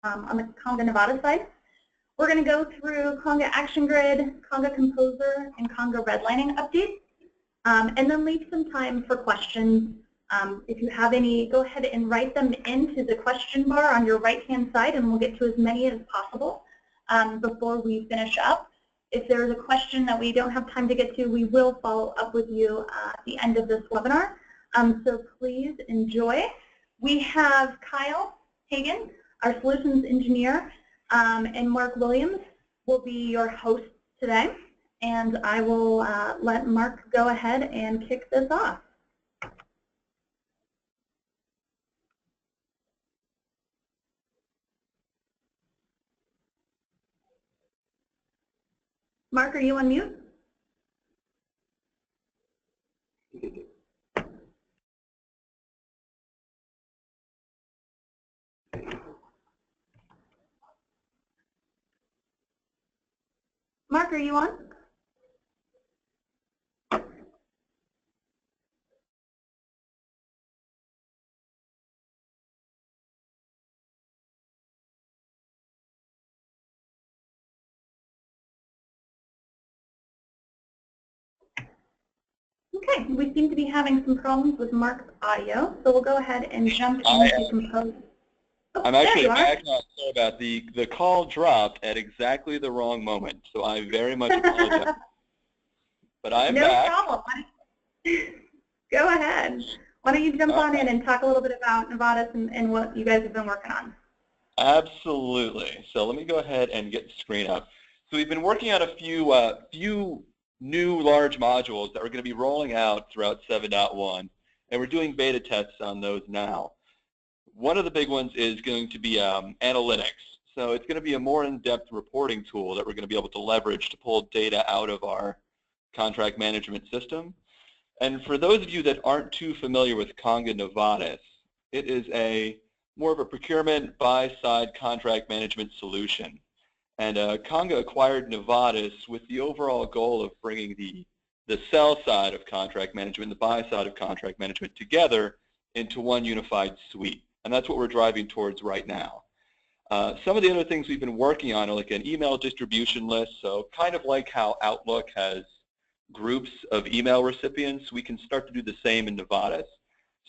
on the Conga Nevada side. We're going to go through Conga Action Grid, Conga Composer, and Conga Redlining updates, and then leave some time for questions. If you have any, go ahead and write them into the question bar on your right-hand side, and we'll get to as many as possible before we finish up. If there's a question that we don't have time to get to, we will follow up with you at the end of this webinar. So please enjoy. We have Kyle Hagan, our solutions engineer, and Mark Williams will be your hosts today. And I will let Mark go ahead and kick this off. Mark, are you on mute? Mark, are you on? Okay, we seem to be having some problems with Mark's audio, so we'll go ahead and jump into Compose. Oh, I'm actually back on. Sorry about the call dropped at exactly the wrong moment, so I very much apologize. But I'm back. No problem. Go ahead. Why don't you jump on in and talk a little bit about Novatus and what you guys have been working on? Absolutely. So let me go ahead and get the screen up. So we've been working on a few new large modules that we're going to be rolling out throughout 7.1, and we're doing beta tests on those now. One of the big ones is going to be analytics. So it's going to be a more in-depth reporting tool that we're going to be able to leverage to pull data out of our contract management system. And for those of you that aren't too familiar with Conga Novatus, it is more of a procurement buy-side contract management solution. And Conga acquired Novatus with the overall goal of bringing the sell side of contract management and the buy side of contract management together into one unified suite. And that's what we're driving towards right now. Some of the other things we've been working on are like an email distribution list. So kind of like how Outlook has groups of email recipients, we can start to do the same in Novatus.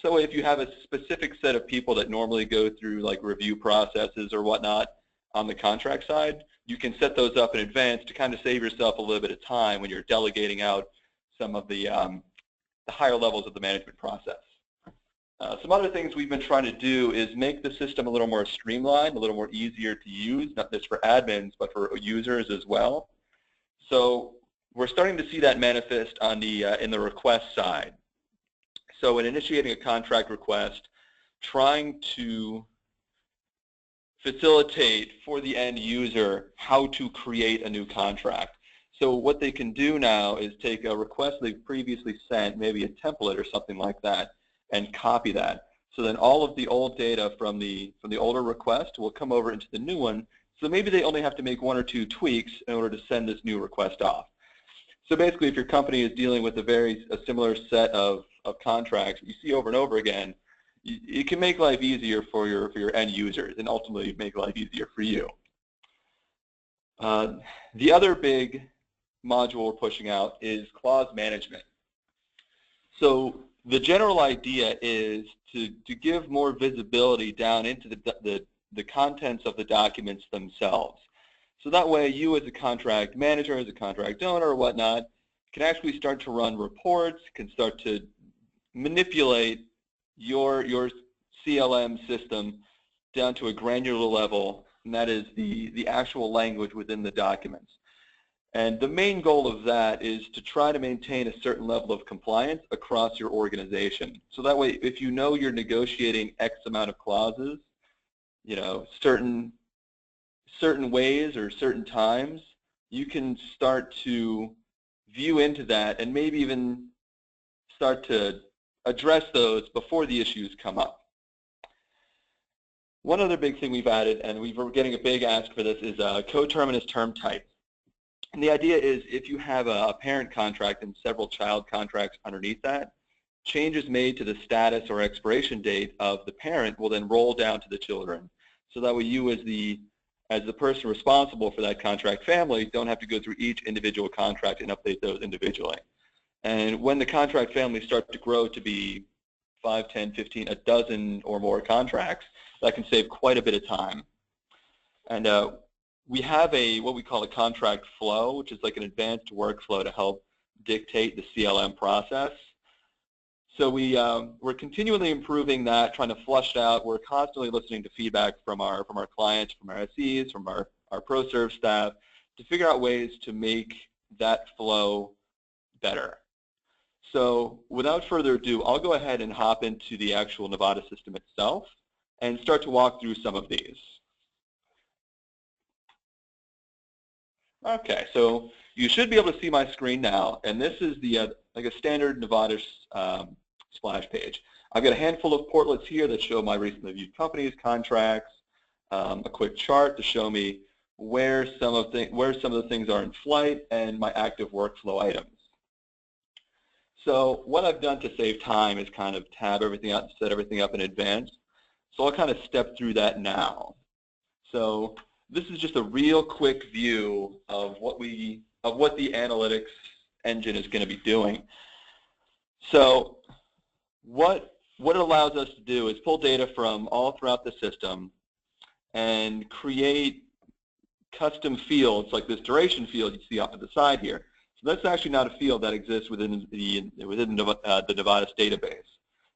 So if you have a specific set of people that normally go through like review processes or whatnot on the contract side, you can set those up in advance to kind of save yourself a little bit of time when you're delegating out some of the higher levels of the management process. Some other things we've been trying to do is make the system a little more streamlined, a little more easier to use, not just for admins, but for users as well. So we're starting to see that manifest on the in the request side. So in initiating a contract request, trying to facilitate for the end user how to create a new contract. So what they can do now is take a request they've previously sent, maybe a template or something like that, and copy that. So then all of the old data from the older request will come over into the new one. So maybe they only have to make 1 or 2 tweaks in order to send this new request off. So basically, if your company is dealing with a similar set of contracts that you see over and over again, it can make life easier for your end users and ultimately make life easier for you. The other big module we're pushing out is clause management. So the general idea is to give more visibility down into the contents of the documents themselves. So that way you as a contract manager, as a contract owner or whatnot, can actually start to run reports, can start to manipulate your CLM system down to a granular level, and that is the actual language within the documents. And the main goal of that is to try to maintain a certain level of compliance across your organization. So that way, if you know you're negotiating X amount of clauses, you know, certain ways or certain times, you can start to view into that and maybe even start to address those before the issues come up. One other big thing we've added, and we're getting a big ask for this, is coterminous term type. And the idea is if you have a parent contract and several child contracts underneath that, changes made to the status or expiration date of the parent will then roll down to the children. So that way you as the person responsible for that contract family don't have to go through each individual contract and update those individually. And when the contract families start to grow to be 5, 10, 15, a dozen or more contracts, that can save quite a bit of time. And we have what we call a contract flow, which is like an advanced workflow to help dictate the CLM process. So we're continually improving that, trying to flush it out. We're constantly listening to feedback from our clients, from our SEs, from our ProServe staff, to figure out ways to make that flow better. So without further ado, I'll go ahead and hop into the actual Nevada system itself and start to walk through some of these. Okay, so you should be able to see my screen now, and this is the like a standard Nevada splash page. I've got a handful of portlets here that show my recently viewed companies, contracts, a quick chart to show me where some of the things are in flight, and my active workflow items. So what I've done to save time is kind of tab everything out and set everything up in advance. So I'll kind of step through that now. So this is just a real quick view of what the analytics engine is going to be doing. So what it allows us to do is pull data from all throughout the system and create custom fields like this duration field you see off to the side here. So that's actually not a field that exists within the Nevada database.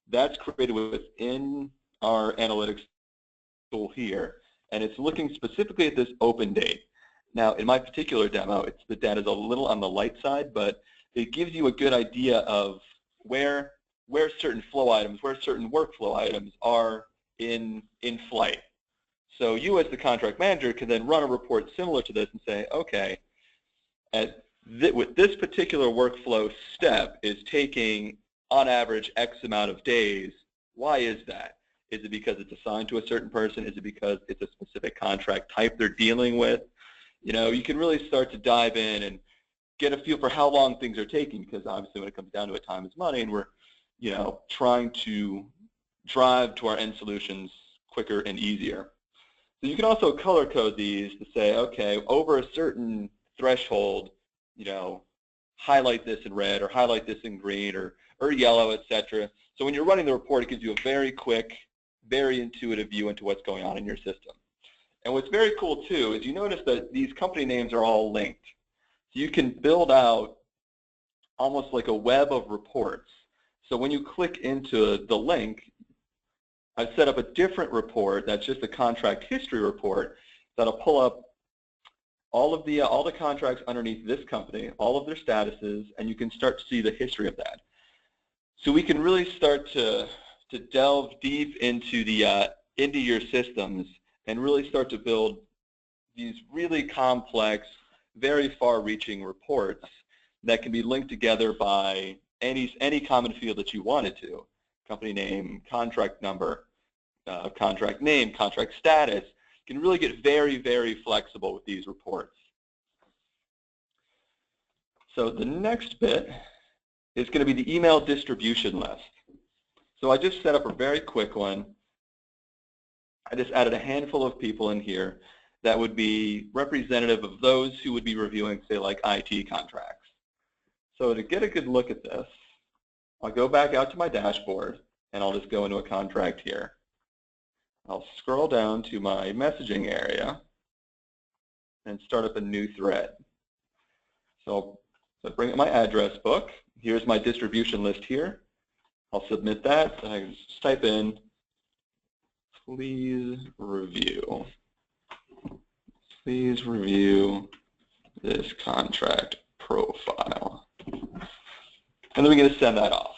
That's created within our analytics tool here, and it's looking specifically at this open date. Now, in my particular demo, the data's a little on the light side, but it gives you a good idea of where certain flow items, where certain workflow items are in flight. So you as the contract manager can then run a report similar to this and say, okay, with this particular workflow step is taking on average X amount of days. Why is that? Is it because it's assigned to a certain person? Is it because it's a specific contract type they're dealing with? You know, you can really start to dive in and get a feel for how long things are taking, because obviously when it comes down to it, time is money, and we're, you know, trying to drive to our end solutions quicker and easier. So you can also color code these to say, okay, over a certain threshold, you know, highlight this in red or highlight this in green or yellow, etc. So when you're running the report, it gives you a very quick, very intuitive view into what's going on in your system. And what's very cool too is you notice that these company names are all linked. So you can build out almost like a web of reports. So when you click into the link, I've set up a different report that's just a contract history report that'll pull up all the contracts underneath this company, all of their statuses, and you can start to see the history of that. So we can really start to delve deep into your systems and really start to build these really complex, very far-reaching reports that can be linked together by any common field that you wanted to. Company name, contract number, contract name, contract status. You can really get very, very flexible with these reports. So the next bit is going to be the email distribution list. So I just set up a very quick one. I just added a handful of people in here that would be representative of those who would be reviewing, say, like IT contracts. So to get a good look at this, I'll go back out to my dashboard, and I'll just go into a contract here. I'll scroll down to my messaging area and start up a new thread. So bring up my address book. Here's my distribution list here. I'll submit that, and I can just type in, please review this contract profile. And then we're going to send that off.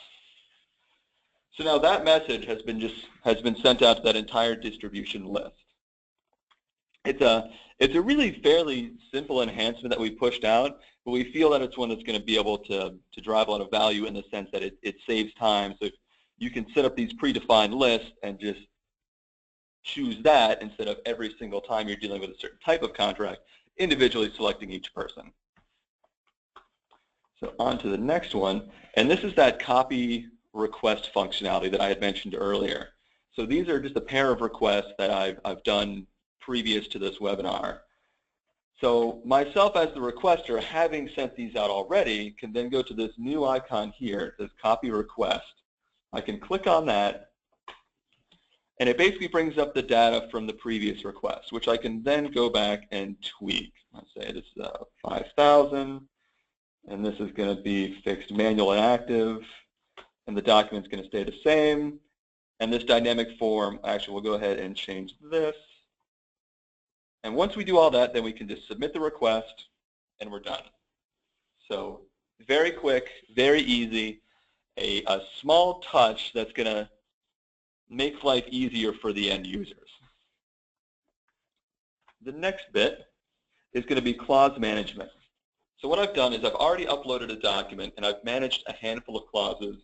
So now that message has been sent out to that entire distribution list. It's a really fairly simple enhancement that we pushed out, but we feel that it's one that's going to be able to drive a lot of value in the sense that it saves time. So if you can set up these predefined lists and just choose that instead of every single time you're dealing with a certain type of contract, individually selecting each person. So on to the next one, and this is that copy request functionality that I had mentioned earlier. So these are just a pair of requests that I've done previous to this webinar. So myself as the requester, having sent these out already, can then go to this new icon here. It says copy request. I can click on that, and it basically brings up the data from the previous request, which I can then go back and tweak. Let's say this is 5,000, and this is going to be fixed manual and active, and the document's going to stay the same. And this dynamic form, actually, we'll go ahead and change this. And once we do all that, then we can just submit the request, and we're done. So very quick, very easy, a small touch that's going to make life easier for the end users. The next bit is going to be clause management. So what I've done is I've already uploaded a document, and I've managed a handful of clauses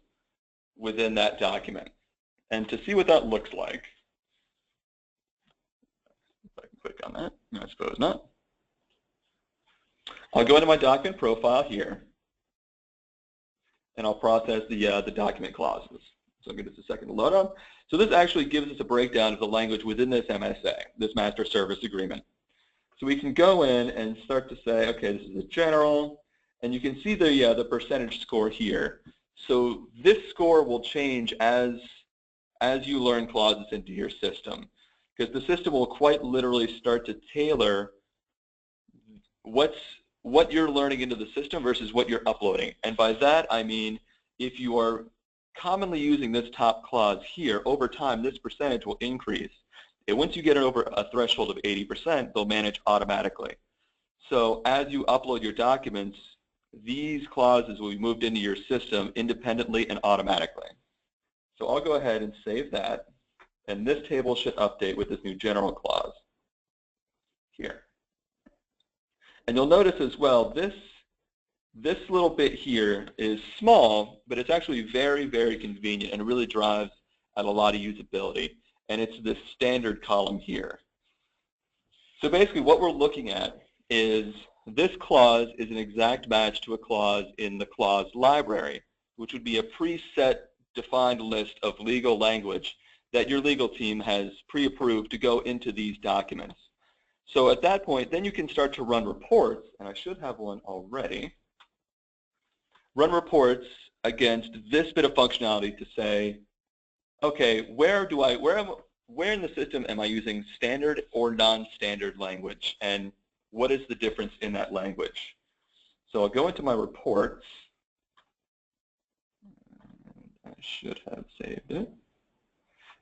within that document. And to see what that looks like, click on that. I suppose not. I'll go into my document profile here, and I'll process the document clauses. So I'll give this a second to load up. So this actually gives us a breakdown of the language within this MSA, this Master Service Agreement. So we can go in and start to say, okay, this is a general, and you can see the percentage score here. So this score will change as you learn clauses into your system, because the system will quite literally start to tailor what you're learning into the system versus what you're uploading. And by that, I mean if you are commonly using this top clause here, over time, this percentage will increase. And once you get over a threshold of 80%, they'll manage automatically. So as you upload your documents, these clauses will be moved into your system independently and automatically. So I'll go ahead and save that. And this table should update with this new general clause here. And you'll notice as well, this little bit here is small, but it's actually very, very convenient and really drives at a lot of usability. And it's this standard column here. So basically what we're looking at is this clause is an exact match to a clause in the clause library, which would be a preset defined list of legal language that your legal team has pre-approved to go into these documents. So at that point, then you can start to run reports, and I should have one already. Run reports against this bit of functionality to say, okay, where in the system am I using standard or non-standard language, and what is the difference in that language? So I'll go into my reports. I should have saved it.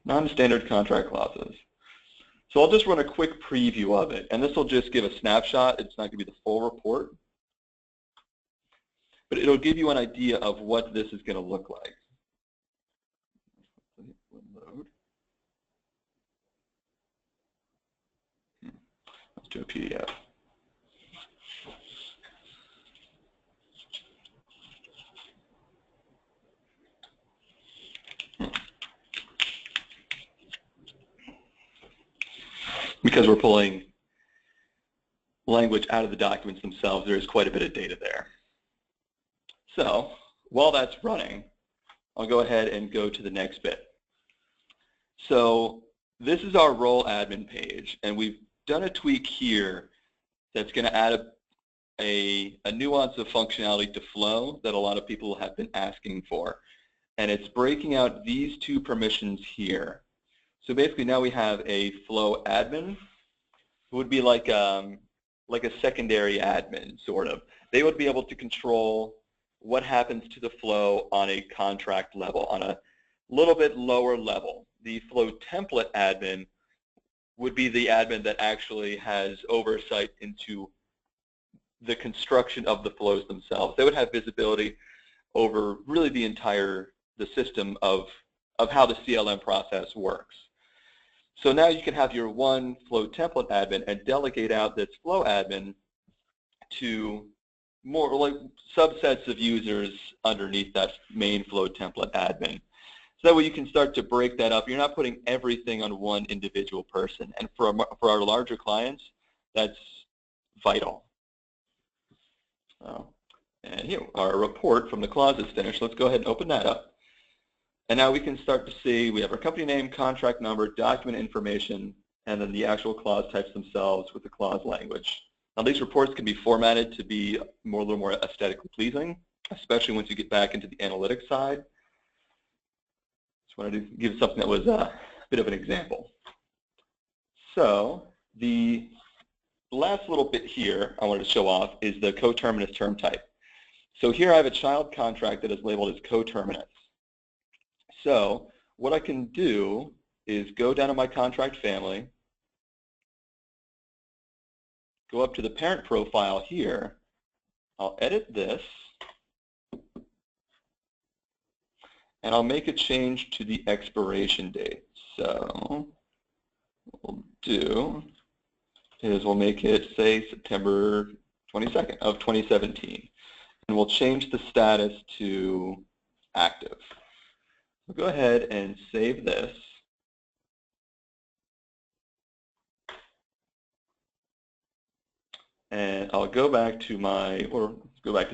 Non-standard contract clauses. So I'll just run a quick preview of it, and this will just give a snapshot. It's not going to be the full report, but it'll give you an idea of what this is going to look like. Load. Let's do a PDF. Because we're pulling language out of the documents themselves, there is quite a bit of data there. So while that's running, I'll go ahead and go to the next bit. So this is our role admin page, and we've done a tweak here that's going to add a nuance of functionality to Flow that a lot of people have been asking for. And it's breaking out these two permissions here. So basically now we have a Flow admin who would be like a secondary admin, sort of. They would be able to control what happens to the flow on a contract level, on a little bit lower level. The Flow template admin would be the admin that actually has oversight into the construction of the flows themselves. They would have visibility over really the system of how the CLM process works. So now you can have your one Flow template admin and delegate out this Flow admin to more like subsets of users underneath that main Flow template admin. So that way you can start to break that up. You're not putting everything on one individual person. And for our larger clients, that's vital. So, and here, our report from the clause is finished. Let's go ahead and open that up. And now we can start to see we have our company name, contract number, document information, and then the actual clause types themselves with the clause language. Now these reports can be formatted to be a little more aesthetically pleasing, especially once you get back into the analytics side. Just wanted to give something that was a bit of an example. So the last little bit here I wanted to show off is the coterminous term type. So here I have a child contract that is labeled as coterminous. So what I can do is go down to my contract family, go up to the parent profile here, I'll edit this, and I'll make a change to the expiration date. So what we'll do is we'll make it, say, September 22nd of 2017. And we'll change the status to active. We'll go ahead and save this. And I'll go back to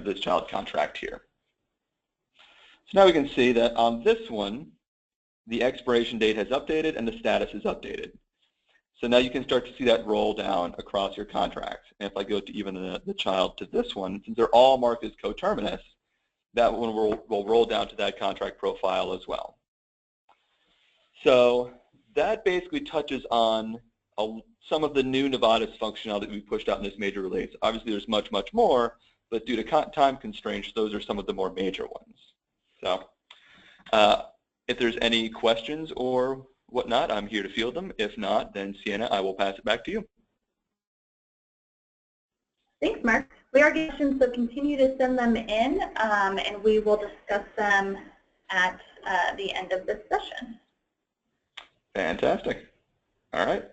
this child contract here. So now we can see that on this one, the expiration date has updated and the status is updated. So now you can start to see that roll down across your contracts. And if I go to even the child to this one, since they're all marked as coterminous, that one will roll down to that contract profile as well. So that basically touches on some of the new Nevada's functionality that we pushed out in this major release. Obviously there's much, much more, but due to time constraints, those are some of the more major ones. So if there's any questions or whatnot, I'm here to field them. If not, then Sienna, I will pass it back to you. Thanks, Mark. We are getting questions, so continue to send them in, and we will discuss them at the end of this session. Fantastic. All right.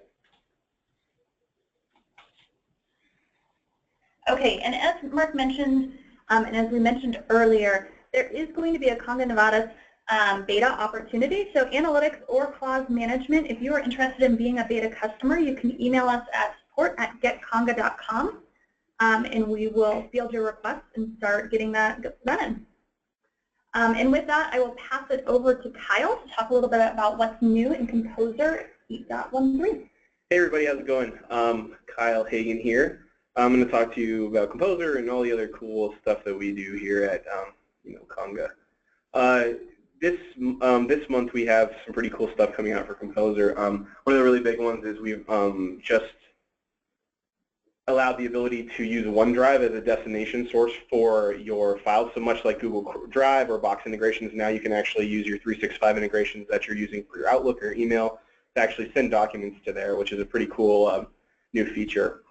Okay, and as Mark mentioned, and as we mentioned earlier, there is going to be a Conga Nevada beta opportunity. So analytics or clause management, if you are interested in being a beta customer, you can email us at support@getconga.com, and we will field your request and start getting that done. And with that, I will pass it over to Kyle to talk a little bit about what's new in Composer 8.13. Hey everybody, how's it going? Kyle Hagan here. I'm going to talk to you about Composer and all the other cool stuff that we do here at Conga. This month we have some pretty cool stuff coming out for Composer. One of the really big ones is we've just allowed the ability to use OneDrive as a destination source for your files. So much like Google Drive or Box integrations, now you can actually use your 365 integrations that you're using for your Outlook or your email to actually send documents to there, which is a pretty cool new feature.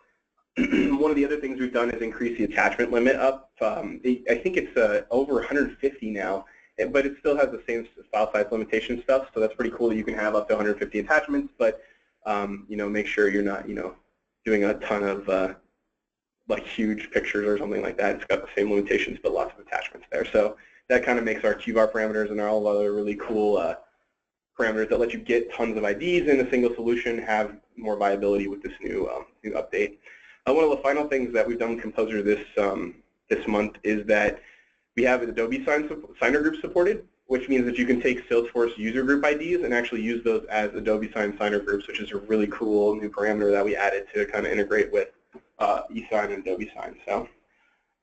One of the other things we've done is increase the attachment limit up. I think it's over 150 now, but it still has the same file size limitation stuff, so that's pretty cool that you can have up to 150 attachments, but make sure you're not doing a ton of like huge pictures or something like that. It's got the same limitations but lots of attachments there. So that kind of makes our QBAR parameters and all other really cool parameters that let you get tons of IDs in a single solution have more viability with this new update. One of the final things that we've done with Composer this month is that we have Adobe Signer Group supported, which means that you can take Salesforce user group IDs and actually use those as Adobe Signer Groups, which is a really cool new parameter that we added to kind of integrate with eSign and Adobe Sign. So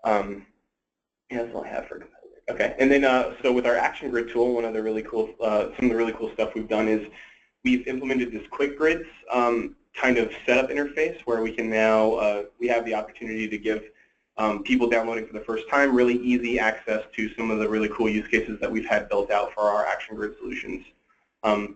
yeah, that's all I have for Composer. Okay, and then so with our Action Grid tool, one of the really cool, some of the really cool stuff we've done is we've implemented this Quick Grids kind of setup interface where we can now we have the opportunity to give people downloading for the first time really easy access to some of the really cool use cases that we've had built out for our Action Grid solutions. One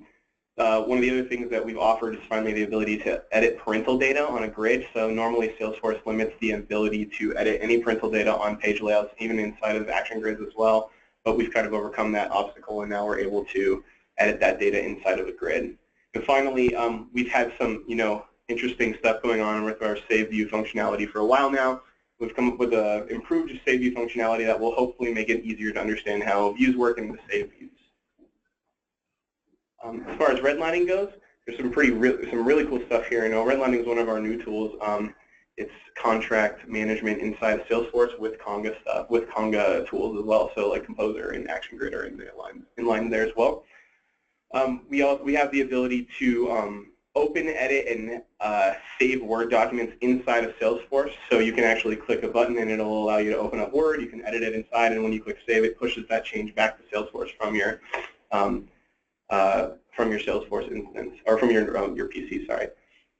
of the other things that we've offered is finally the ability to edit parental data on a grid. So normally Salesforce limits the ability to edit any parental data on page layouts, even inside of Action Grids as well. But we've kind of overcome that obstacle, and now we're able to edit that data inside of a grid. And finally, we've had some interesting stuff going on with our Save View functionality for a while now. We've come up with an improved Save View functionality that will hopefully make it easier to understand how views work and to save views. As far as redlining goes, there's some really cool stuff here. Redlining is one of our new tools. it's contract management inside of Salesforce with Conga stuff, with Conga tools as well. So like Composer and Action Grid are in line there as well. We have the ability to open, edit, and save Word documents inside of Salesforce. So you can actually click a button and it'll allow you to open up Word. You can edit it inside, and when you click Save, it pushes that change back to Salesforce from your Salesforce instance, or from your PC. Sorry.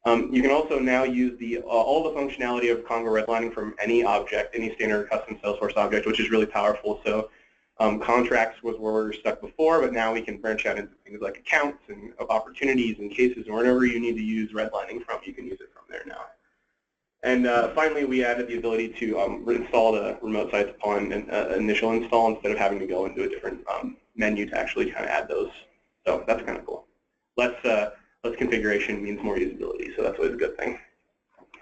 You can also now use all the functionality of Conga Redlining from any object, any standard custom Salesforce object, which is really powerful. So contracts was where we were stuck before, but now we can branch out into things like accounts and opportunities and cases, and wherever you need to use redlining from, you can use it from there now. And finally, we added the ability to install the remote sites upon an initial install instead of having to go into a different menu to actually kind of add those. So that's kind of cool. Less configuration means more usability, so that's always a good thing.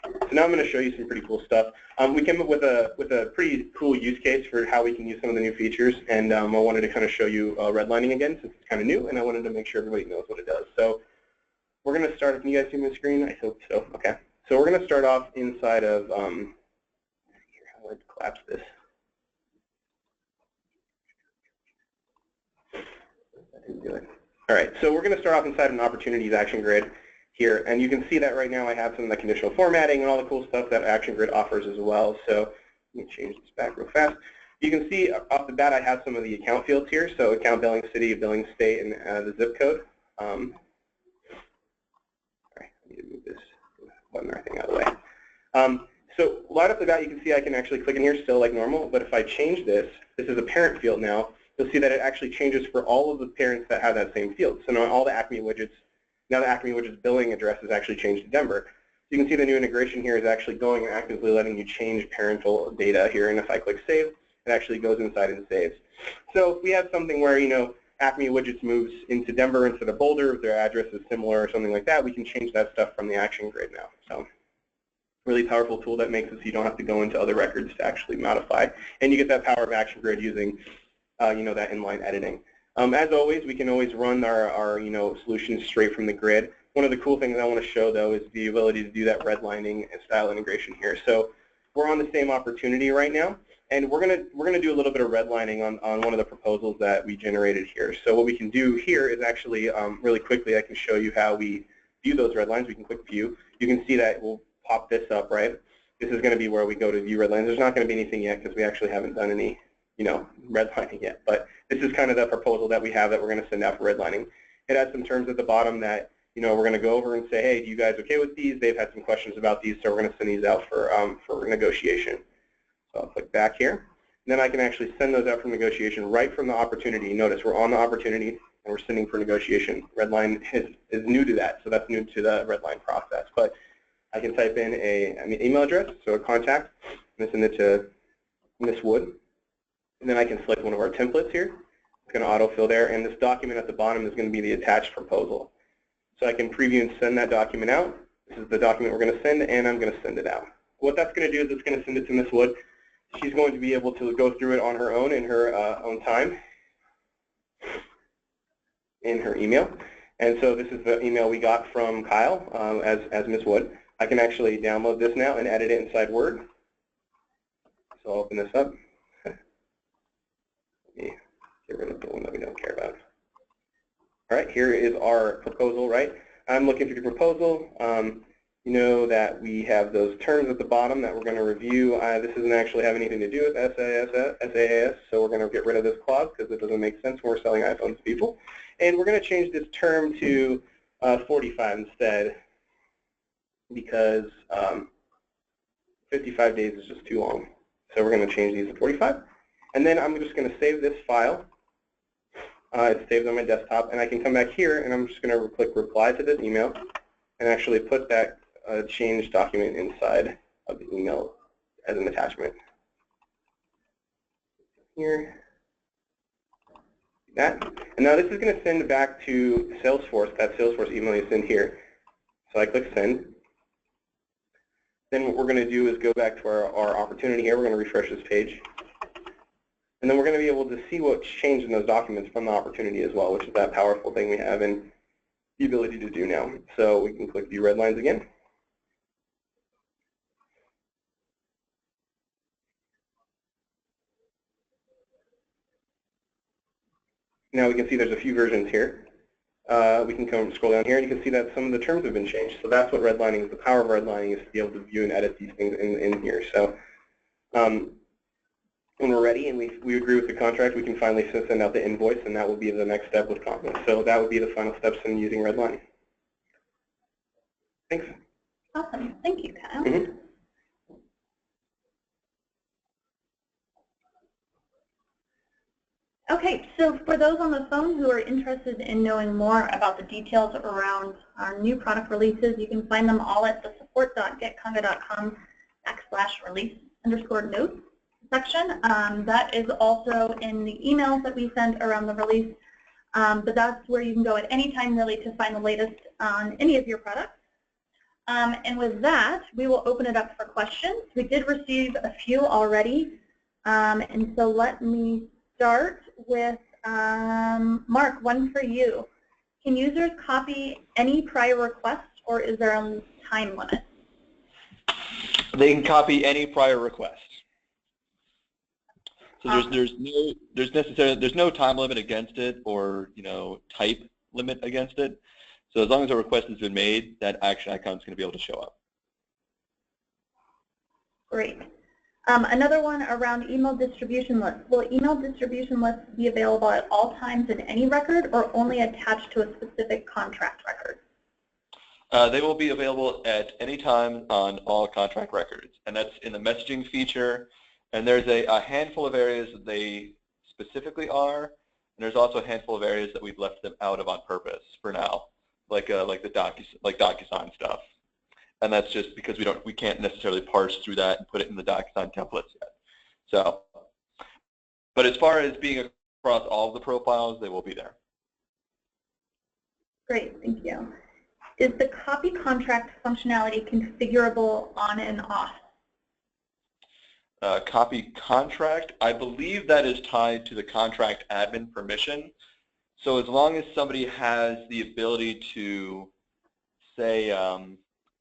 So now I'm going to show you some pretty cool stuff. We came up with a pretty cool use case for how we can use some of the new features, and I wanted to kind of show you redlining again since it's kind of new, and I wanted to make sure everybody knows what it does. So we're going to start. Can you guys see my screen? I hope so. Okay. So we're going to start off inside of. Here, how do I collapse this? All right. So we're going to start off inside of an opportunities action grid here, and you can see that right now I have some of the conditional formatting and all the cool stuff that Action Grid offers as well. So let me change this back real fast. You can see off the bat I have some of the account fields here, so account, billing city, billing state, and the zip code. Sorry, I need to move this button or thing out of the way. So right off the bat you can see I can actually click in here still like normal, but if I change this is a parent field now, you'll see that it actually changes for all of the parents that have that same field. So now all the Acme widgets, now the Acme widget's billing address is actually changed to Denver. So you can see the new integration here is actually going and actively letting you change parental data here, and if I click Save, it actually goes inside and saves. So if we have something where, you know, Acme widgets moves into Denver instead of Boulder, if their address is similar or something like that, we can change that stuff from the Action Grid now. So really powerful tool that makes it so you don't have to go into other records to actually modify, and you get that power of Action Grid using you know, that inline editing. As always, we can always run our you know, solutions straight from the grid. One of the cool things I want to show, though, is the ability to do that redlining and style integration here. So we're on the same opportunity right now, and we're gonna do a little bit of redlining on one of the proposals that we generated here. So what we can do here is actually really quickly, I can show you how we view those red lines. We can click View. You can see that we'll pop this up, right? This is going to be where we go to view red lines. There's not going to be anything yet because we actually haven't done any, you know, redlining yet. But this is kind of the proposal that we have that we're going to send out for redlining. It has some terms at the bottom that, you know, we're going to go over and say, hey, do you guys okay with these? They've had some questions about these, so we're going to send these out for negotiation. So I'll click back here. And then I can actually send those out for negotiation right from the opportunity. Notice we're on the opportunity and we're sending for negotiation. Redline is new to that, so that's new to the redline process. But I can type in an email address, so a contact, and send it to Miss Wood. And then I can select one of our templates here. It's going to autofill there, and this document at the bottom is going to be the attached proposal. So I can preview and send that document out. This is the document we're going to send, and I'm going to send it out. What that's going to do is it's going to send it to Miss Wood. She's going to be able to go through it on her own in her own time in her email. And so this is the email we got from Kyle as Miss Wood. I can actually download this now and edit it inside Word. So I'll open this up. Let me get rid of the one that we don't care about. All right, here is our proposal, right? I'm looking through the proposal. You know that we have those terms at the bottom that we're going to review. This doesn't actually have anything to do with SaaS, so we're going to get rid of this clause because it doesn't make sense when we're selling iPhones to people. And we're going to change this term to 45 instead because 55 days is just too long. So we're going to change these to 45. And then I'm just going to save this file. It's saved on my desktop, and I can come back here and I'm just going to click reply to this email and actually put that change document inside of the email as an attachment. Here. That. And now this is going to send back to Salesforce, that Salesforce email you send here. So I click send. Then what we're going to do is go back to our opportunity here. We're going to refresh this page. And then we're going to be able to see what's changed in those documents from the opportunity as well, which is that powerful thing we have and the ability to do now. So we can click View Red Lines again. Now we can see there's a few versions here. We can come scroll down here and you can see that some of the terms have been changed. So that's what redlining is. The power of redlining is to be able to view and edit these things in here. So when we're ready and we agree with the contract, we can finally send out the invoice, and that will be the next step with Conga. So that would be the final steps in using redlining. Thanks. Awesome. Thank you, Kyle. Mm-hmm. Okay, so for those on the phone who are interested in knowing more about the details around our new product releases, you can find them all at the support.getconga.com/release_notes section. That is also in the emails that we send around the release, but that's where you can go at any time really to find the latest on any of your products. And with that, we will open it up for questions. We did receive a few already, and so let me start with Mark, one for you. Can users copy any prior request, or is there a time limit? They can copy any prior request. So there's no time limit against it, or type limit against it. So as long as a request has been made, that action icon is going to be able to show up. Great. Another one around email distribution lists. Will email distribution lists be available at all times in any record, or only attached to a specific contract record? They will be available at any time on all contract records, and that's in the messaging feature. And there's a handful of areas that they specifically are, and there's also a handful of areas that we've left them out of on purpose for now, like DocuSign stuff. And that's just because we can't necessarily parse through that and put it in the DocuSign templates yet. So, but as far as being across all of the profiles, they will be there. Great, thank you. Is the copy contract functionality configurable on and off? Copy contract, I believe that is tied to the contract admin permission. So as long as somebody has the ability to, say,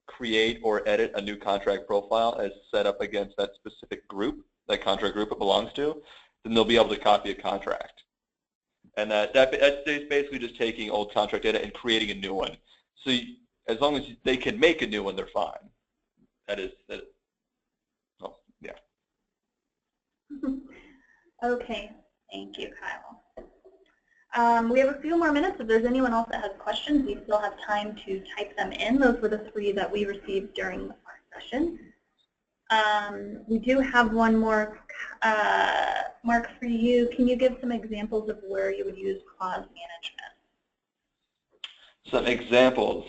create or edit a new contract profile as set up against that specific group, that contract group it belongs to, then they'll be able to copy a contract. And that's basically just taking old contract data and creating a new one. So as long as they can make a new one, they're fine. Oh, yeah. Okay, thank you, Kyle. We have a few more minutes. If there's anyone else that has questions, we still have time to type them in. Those were the 3 that we received during our session. We do have one more, Mark, for you. Can you give some examples of where you would use clause management? Some examples.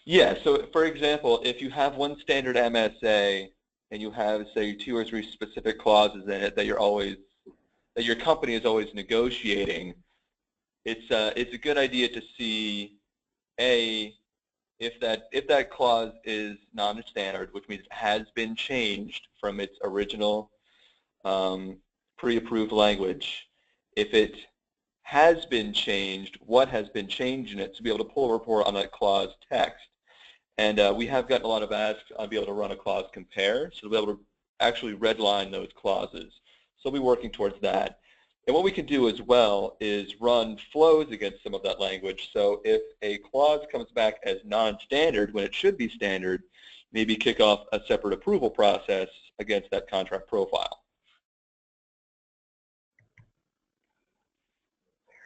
Yeah, so for example, if you have one standard MSA and you have, say, 2 or 3 specific clauses in it that your company is always negotiating, it's a good idea to see, A, if that clause is non-standard, which means it has been changed from its original pre-approved language. If it has been changed, what has been changed in it, to be able to pull a report on that clause text. And we have gotten a lot of asks on being able to run a clause compare, so to be able to actually redline those clauses. So we'll be working towards that. And what we can do as well is run flows against some of that language. So if a clause comes back as non-standard when it should be standard, maybe kick off a separate approval process against that contract profile.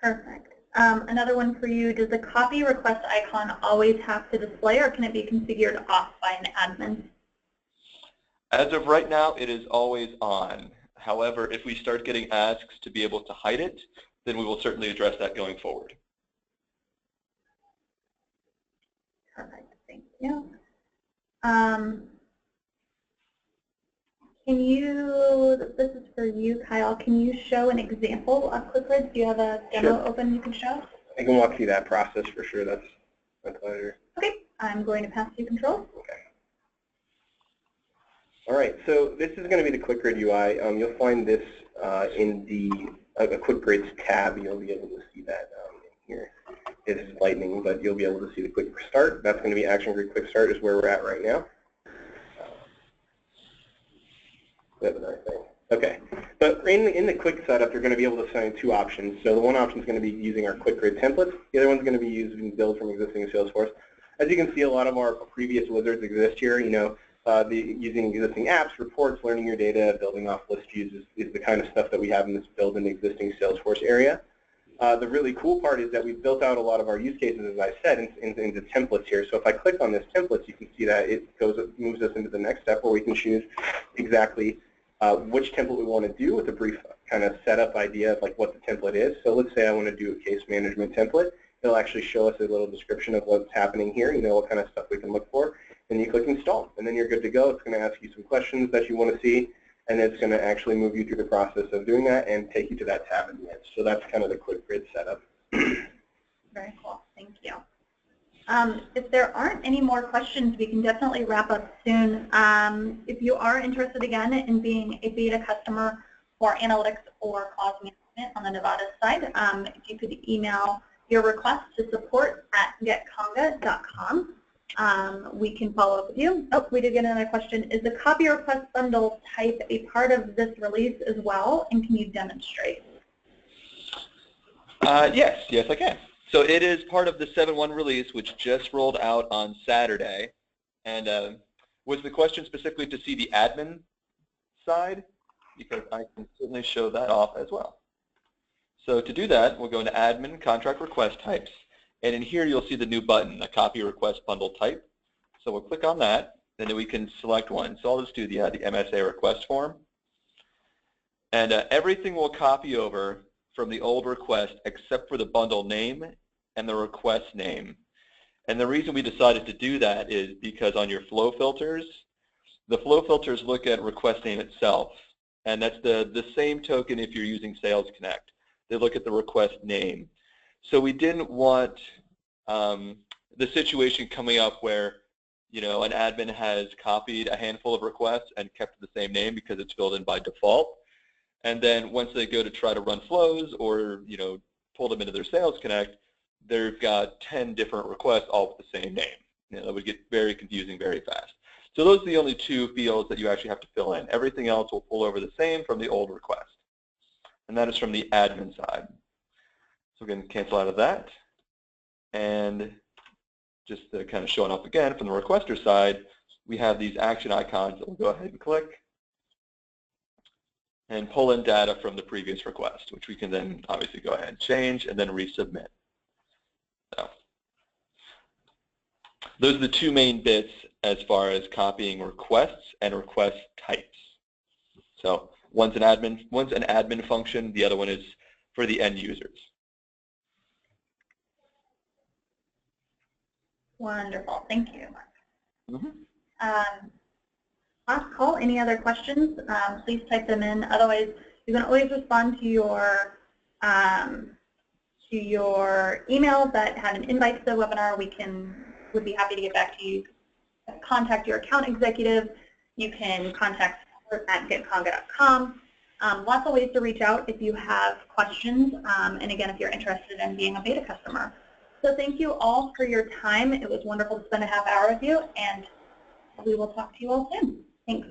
Perfect. Another one for you. Does the copy request icon always have to display, or can it be configured off by an admin? As of right now, it is always on. However, if we start getting asks to be able to hide it, then we will certainly address that going forward. Perfect. Thank you. Can you, this is for you, Kyle, can you show an example of QuickRids? Do you have a demo open you can show? I can walk through that process for sure. That's my pleasure. Okay. I'm going to pass you control. Okay. All right, so this is going to be the QuickGrid UI. You'll find this in the QuickGrids tab. You'll be able to see that in here. This is Lightning, but you'll be able to see the Quick Start. That's going to be Action Grid Quick Start is where we're at right now. We have another thing. Okay, but in the quick setup, you're going to be able to assign two options. So the one option is going to be using our quick grid templates. The other one's going to be using build from existing Salesforce. As you can see, a lot of our previous wizards exist here. You know, using existing apps, reports, learning your data, building off list views is the kind of stuff that we have in this build in the existing Salesforce area. The really cool part is that we've built out a lot of our use cases, as I said, into templates here. So if I click on this templates, you can see that it moves us into the next step where we can choose exactly which template we want to do with a brief kind of setup idea of like what the template is. So let's say I want to do a case management template. It'll actually show us a little description of what's happening here, you know, what kind of stuff we can look for. And you click install, and then you're good to go. It's going to ask you some questions that you want to see, and it's going to actually move you through the process of doing that and take you to that tab at the end. So that's kind of the quick grid setup. Very cool. Thank you. If there aren't any more questions, we can definitely wrap up soon. If you are interested again in being a beta customer for analytics or cause management on the Nevada side, if you could email your request to support@getconga.com. We can follow up with you. Oh, we did get another question. Is the copy request bundle type a part of this release as well, and can you demonstrate? Yes, I can. So it is part of the 7.1 release, which just rolled out on Saturday. And was the question specifically to see the admin side? Because I can certainly show that off as well. So to do that, we'll go into Admin, Contract Request Types. And in here, you'll see the new button, the Copy Request Bundle Type. So we'll click on that, and then we can select one. So I'll just do the MSA request form. And everything will copy over from the old request except for the bundle name and the request name. And the reason we decided to do that is because on your flow filters, the flow filters look at request name itself. And that's the same token if you're using Sales Connect. They look at the request name. So we didn't want the situation coming up where, you know, an admin has copied a handful of requests and kept the same name because it's filled in by default. And then once they go to try to run flows or, you know, pull them into their Sales Connect, they've got 10 different requests all with the same name. You know, that would get very confusing very fast. So those are the only two fields that you actually have to fill in. Everything else will pull over the same from the old request. And that is from the admin side. So we're going to cancel out of that. And just to kind of show it off again, from the requester side, we have these action icons that we'll go ahead and click and pull in data from the previous request, which we can then obviously go ahead and change and then resubmit. So those are the two main bits as far as copying requests and request types. So one's an admin function, the other one is for the end users. Wonderful. Thank you, Mark. Last call. Any other questions? Please type them in. Otherwise, you can always respond to your email that had an invite to the webinar. Would be happy to get back to you. Contact your account executive. You can contact support at getconga.com. Lots of ways to reach out if you have questions, and again, if you're interested in being a beta customer. So thank you all for your time. It was wonderful to spend a half hour with you, and we will talk to you all soon. Thanks.